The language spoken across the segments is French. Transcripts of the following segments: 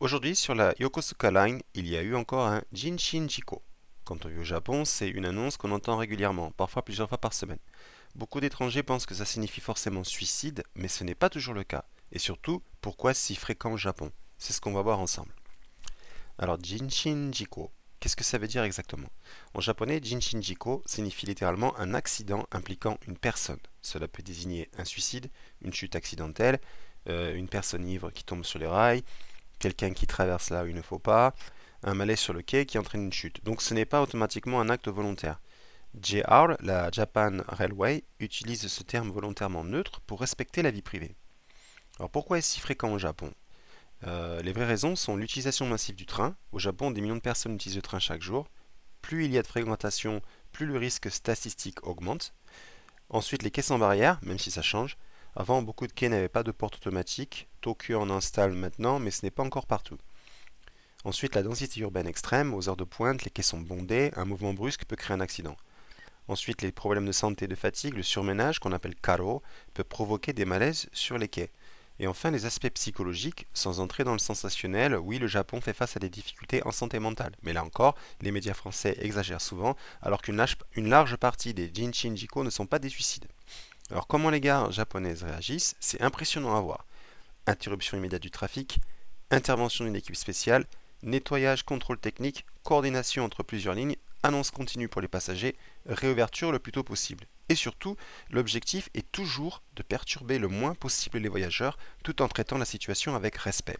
Aujourd'hui, sur la Yokosuka Line, il y a eu encore un Jinshinjiko. Quand on vit au Japon, c'est une annonce qu'on entend régulièrement, parfois plusieurs fois par semaine. Beaucoup d'étrangers pensent que ça signifie forcément suicide, mais ce n'est pas toujours le cas. Et surtout, pourquoi si fréquent au Japon? C'est ce qu'on va voir ensemble. Alors, Jinshinjiko, qu'est-ce que ça veut dire exactement? En japonais, Jinshinjiko signifie littéralement un accident impliquant une personne. Cela peut désigner un suicide, une chute accidentelle, une personne ivre qui tombe sur les rails, quelqu'un qui traverse là où il ne faut pas, un malaise sur le quai qui entraîne une chute. Donc ce n'est pas automatiquement un acte volontaire. JR, la Japan Railway, utilise ce terme volontairement neutre pour respecter la vie privée. Alors pourquoi est-ce si fréquent au Japon? Les vraies raisons sont l'utilisation massive du train. Au Japon, des millions de personnes utilisent le train chaque jour. Plus il y a de fréquentation, plus le risque statistique augmente. Ensuite, les quais sans barrière, même si ça change. Avant, beaucoup de quais n'avaient pas de porte automatique. Tokyo en installe maintenant, mais ce n'est pas encore partout. Ensuite, la densité urbaine extrême, aux heures de pointe, les quais sont bondés, un mouvement brusque peut créer un accident. Ensuite, les problèmes de santé et de fatigue, le surménage, qu'on appelle karo, peut provoquer des malaises sur les quais. Et enfin, les aspects psychologiques, sans entrer dans le sensationnel, oui, le Japon fait face à des difficultés en santé mentale. Mais là encore, les médias français exagèrent souvent, alors une large partie des Jinshinjiko ne sont pas des suicides. Alors comment les gares japonaises réagissent? C'est impressionnant à voir. Interruption immédiate du trafic, intervention d'une équipe spéciale, nettoyage, contrôle technique, coordination entre plusieurs lignes, annonce continue pour les passagers, réouverture le plus tôt possible. Et surtout, l'objectif est toujours de perturber le moins possible les voyageurs tout en traitant la situation avec respect.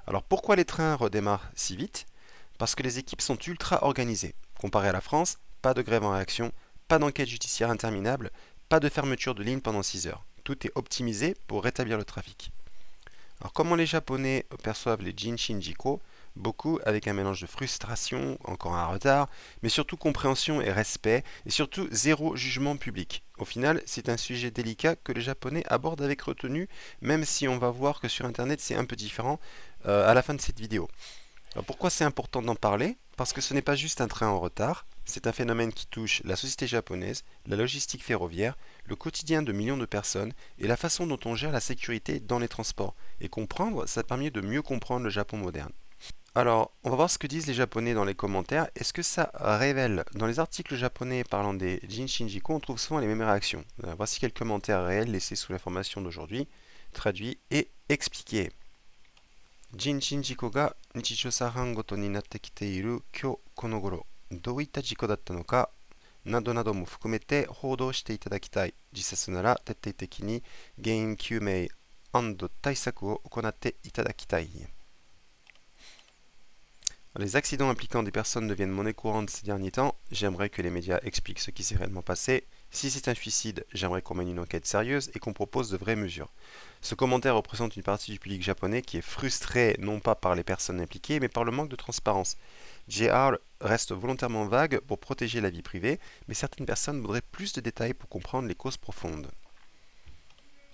Alors pourquoi les trains redémarrent si vite? Parce que les équipes sont ultra organisées. Comparé à la France, pas de grève en réaction, pas d'enquête judiciaire interminable, pas de fermeture de ligne pendant 6 heures. Tout est optimisé pour rétablir le trafic. Alors comment les Japonais perçoivent les Jinshinjiko? Beaucoup avec un mélange de frustration, encore un retard, mais surtout compréhension et respect, et surtout zéro jugement public. Au final, c'est un sujet délicat que les Japonais abordent avec retenue, même si on va voir que sur Internet c'est un peu différent à la fin de cette vidéo. Alors pourquoi c'est important d'en parler? Parce que ce n'est pas juste un train en retard, c'est un phénomène qui touche la société japonaise, la logistique ferroviaire, le quotidien de millions de personnes et la façon dont on gère la sécurité dans les transports. Et comprendre, ça permet de mieux comprendre le Japon moderne. Alors, on va voir ce que disent les Japonais dans les commentaires. Est-ce que ça révèle? Dans les articles japonais parlant des Jinshinjiko, on trouve souvent les mêmes réactions. Voici quelques commentaires réels laissés sous l'information d'aujourd'hui, traduits et expliqués. 人身事故が日常茶飯ごとになってきている今日この頃、どういった事故だったのかなどなども含めて報道していただきたい。実際なら徹底的に原因究明対策を行っていただきたい。Les accidents impliquant des personnes deviennent monnaie courante ces derniers temps. J'aimerais que les médias expliquent ce qui s'est réellement passé. Si c'est un suicide, j'aimerais qu'on mène une enquête sérieuse et qu'on propose de vraies mesures. Ce commentaire représente une partie du public japonais qui est frustré non pas par les personnes impliquées, mais par le manque de transparence. JR reste volontairement vague pour protéger la vie privée, mais certaines personnes voudraient plus de détails pour comprendre les causes profondes.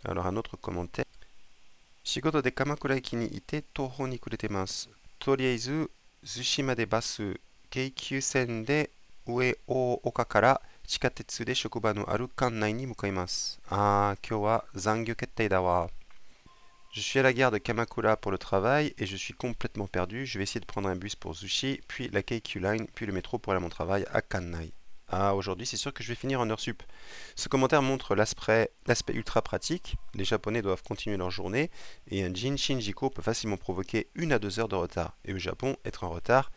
Alors un autre commentaire. 仕事で鎌倉駅にいて東方に暮れてます。とりあえず逗子までバス、京急線で上大岡から地下鉄で職場のある館内に向かいます。今日は残業決定だわ。Je suis à la gare de Kamakura pour le travail et je suis complètement perdu. Je vais essayer de prendre un bus pour Zushi, puis la Keikyu Line, puis le métro pour aller à mon travail à Kannai. Aujourd'hui, c'est sûr que je vais finir en heure sup. Ce commentaire montre l'aspect ultra pratique. Les Japonais doivent continuer leur journée et un Jin Shinjiko peut facilement provoquer 1 à 2 heures de retard. Et au Japon, être en retard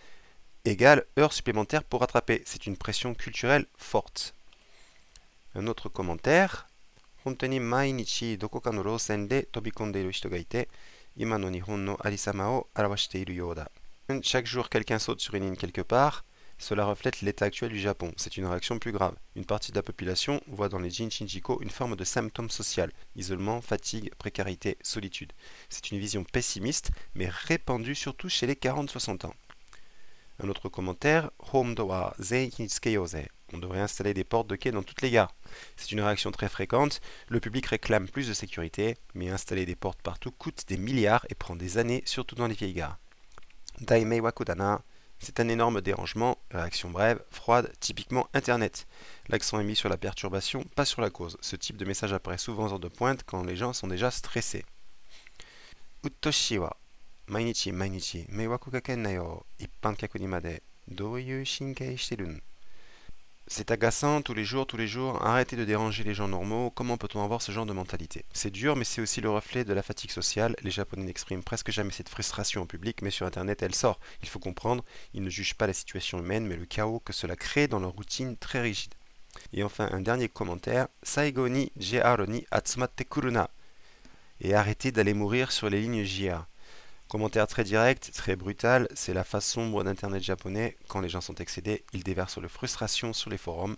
égale heure supplémentaire pour rattraper. C'est une pression culturelle forte. Un autre commentaire. 本当に毎日どこかの路線で飛び込んでいる人がいて、今の日本のありさまを表しているようだ。Chaque jour, quelqu'un saute sur une ligne quelque part. Cela reflète l'état actuel du Japon. C'est une réaction plus grave. Une partie de la population voit dans les Jinshinjiko une forme de symptôme social. Isolement, fatigue, précarité, solitude. C'est une vision pessimiste, mais répandue surtout chez les 40-60 ans. Un autre commentaire. Home door, zei ni tsukeyoze. On devrait installer des portes de quai dans toutes les gares. C'est une réaction très fréquente. Le public réclame plus de sécurité, mais installer des portes partout coûte des milliards et prend des années, surtout dans les vieilles gares. Daimei wakudana. C'est un énorme dérangement, réaction brève, froide, typiquement Internet. L'accent est mis sur la perturbation, pas sur la cause. Ce type de message apparaît souvent en heure de pointe quand les gens sont déjà stressés. Uttoshi wa Mainichi mainichi meiwaku gaken yo. Ippan kyaku ni made douyu shinkei shiterun? C'est agaçant tous les jours. Arrêtez de déranger les gens normaux. Comment peut-on avoir ce genre de mentalité? C'est dur, mais c'est aussi le reflet de la fatigue sociale. Les Japonais n'expriment presque jamais cette frustration en public, mais sur Internet, elle sort. Il faut comprendre, ils ne jugent pas la situation humaine, mais le chaos que cela crée dans leur routine très rigide. Et enfin, un dernier commentaire. Saigo ni JR ni atsumatte kuruna. Et arrêtez d'aller mourir sur les lignes JR. Commentaire très direct, très brutal, c'est la face sombre d'internet japonais. Quand les gens sont excédés, ils déversent leur frustration sur les forums,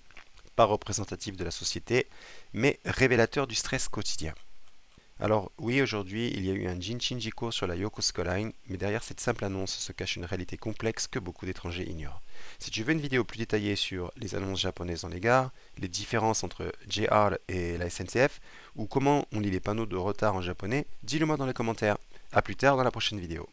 pas représentatif de la société, mais révélateur du stress quotidien. Alors oui, aujourd'hui, il y a eu un Jinshinjiko sur la Yokosuka Line, mais derrière cette simple annonce se cache une réalité complexe que beaucoup d'étrangers ignorent. Si tu veux une vidéo plus détaillée sur les annonces japonaises dans les gares, les différences entre JR et la SNCF, ou comment on lit les panneaux de retard en japonais, dis-le moi dans les commentaires. A plus tard dans la prochaine vidéo.